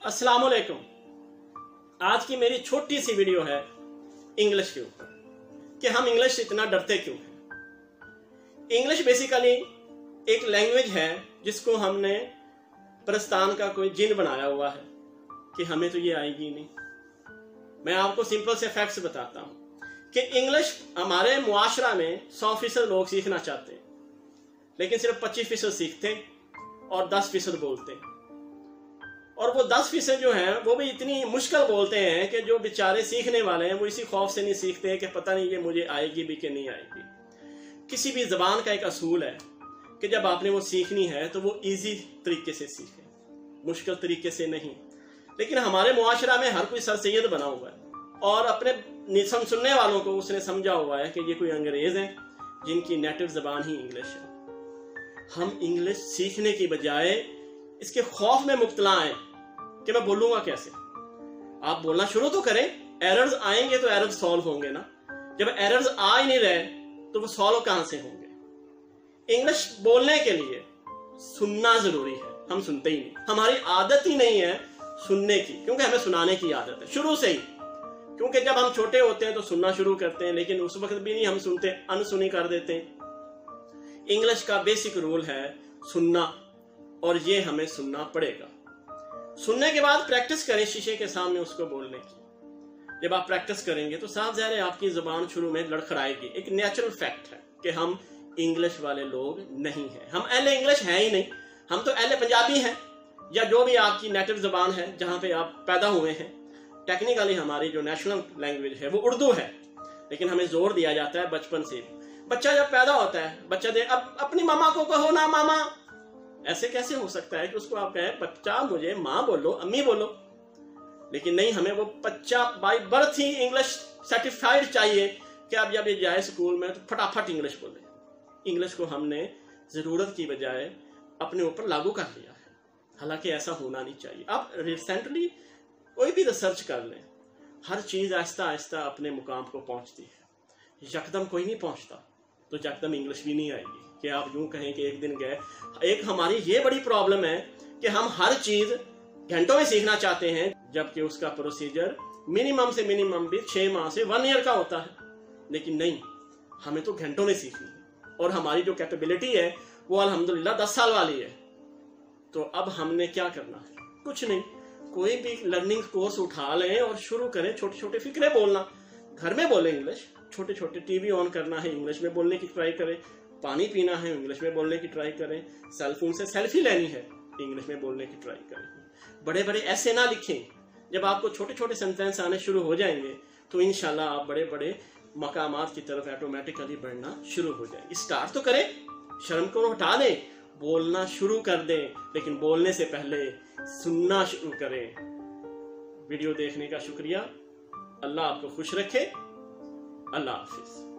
अस्सलामुअलैकुम। आज की मेरी छोटी सी वीडियो है इंग्लिश के ऊपर कि हम इंग्लिश से इतना डरते क्यों हैं। इंग्लिश बेसिकली एक लैंग्वेज है जिसको हमने परस्तान का कोई जिन बनाया हुआ है कि हमें तो ये आएगी नहीं। मैं आपको सिंपल से फैक्ट्स बताता हूं कि इंग्लिश हमारे मुआशरा में 100% लोग सीखना चाहते हैं, लेकिन सिर्फ 25% सीखते और 10% बोलते हैं। और वो 10% जो है वो भी इतनी मुश्किल बोलते हैं कि जो बेचारे सीखने वाले हैं वो इसी खौफ से नहीं सीखते हैं कि पता नहीं ये मुझे आएगी भी कि नहीं आएगी। किसी भी जबान का एक असूल है कि जब आपने वो सीखनी है तो वो इजी तरीके से सीखे, मुश्किल तरीके से नहीं। लेकिन हमारे मुआशरा में हर कोई सर सैयद बना हुआ है और अपने सुनने वालों को उसने समझा हुआ है कि ये कोई अंग्रेज हैं जिनकी नेटिव जबान ही इंग्लिश है। हम इंग्लिश सीखने की बजाय इसके खौफ में मुब्तला हैं कि मैं बोलूंगा कैसे। आप बोलना शुरू तो करें, एरर्स आएंगे तो एरर्स सॉल्व होंगे ना। जब एरर्स आ ही नहीं रहे तो वो सॉल्व कहां से होंगे। इंग्लिश बोलने के लिए सुनना जरूरी है, हम सुनते ही नहीं। हमारी आदत ही नहीं है सुनने की, क्योंकि हमें सुनाने की आदत है शुरू से ही। क्योंकि जब हम छोटे होते हैं तो सुनना शुरू करते हैं, लेकिन उस वक्त भी नहीं हम सुनते, अनसुनी कर देते हैं। इंग्लिश का बेसिक रूल है सुनना, और ये हमें सुनना पड़ेगा। सुनने के बाद प्रैक्टिस करें शीशे के सामने उसको बोलने की। जब आप प्रैक्टिस करेंगे तो साफ ज़ाहिर है आपकी जुबान शुरू में लड़खड़ाएगी। एक नेचुरल फैक्ट है कि हम इंग्लिश वाले लोग नहीं हैं, हम अहले इंग्लिश हैं ही नहीं। हम तो अहले पंजाबी हैं या जो भी आपकी नेटिव जुबान है जहाँ पे आप पैदा हुए हैं। टेक्निकली हमारी जो नेशनल लैंग्वेज है वो उर्दू है, लेकिन हमें जोर दिया जाता है बचपन से। बच्चा जब पैदा होता है, बच्चा अब अपनी मामा को कहो ना मामा। ऐसे कैसे हो सकता है कि उसको आप कहें बच्चा मुझे माँ बोलो, अम्मी बोलो। लेकिन नहीं, हमें वो बच्चा by birth he English certified चाहिए कि अब जब ये जाए स्कूल में तो फटाफट इंग्लिश बोले। इंग्लिश को हमने जरूरत की बजाय अपने ऊपर लागू कर लिया है, हालांकि ऐसा होना नहीं चाहिए। आप रिसेंटली कोई भी रिसर्च कर लें, हर चीज आहिस्ता आहिस्ता अपने मुकाम को पहुंचती है। यकदम कोई नहीं पहुंचता, तो यकदम इंग्लिश भी नहीं आएगी। कि आप यूं कहें कि एक दिन गए। एक हमारी ये बड़ी प्रॉब्लम है कि हम हर चीज घंटों में सीखना चाहते हैं, जबकि उसका प्रोसीजर मिनिमम से मिनिमम भी 6 माह से 1 ईयर का होता है। लेकिन नहीं, हमें तो घंटों में सीखनी है और हमारी जो कैपेबिलिटी है वो अल्हम्दुलिल्लाह 10 साल वाली है। तो अब हमने क्या करना है? कुछ नहीं, कोई भी लर्निंग कोर्स उठा लें और शुरू करें छोटे छोटे फिक्रे बोलना। घर में बोले इंग्लिश, छोटे छोटे टीवी ऑन करना है इंग्लिश में बोलने की ट्राई करें, पानी पीना है इंग्लिश में बोलने की ट्राई करें, सेल फोन से सेल्फी लेनी है इंग्लिश में बोलने की ट्राई करें। बड़े बड़े ऐसे ना लिखें। जब आपको छोटे छोटे सेंटेंस आने शुरू हो जाएंगे तो इंशाल्लाह आप बड़े बड़े मकामात की तरफ ऑटोमेटिकली बढ़ना शुरू हो जाएंगे। स्टार्ट तो करें, शर्म को हटा दें, बोलना शुरू कर दें, लेकिन बोलने से पहले सुनना शुरू करें। वीडियो देखने का शुक्रिया। अल्लाह आपको खुश रखे। अल्लाह हाफिज।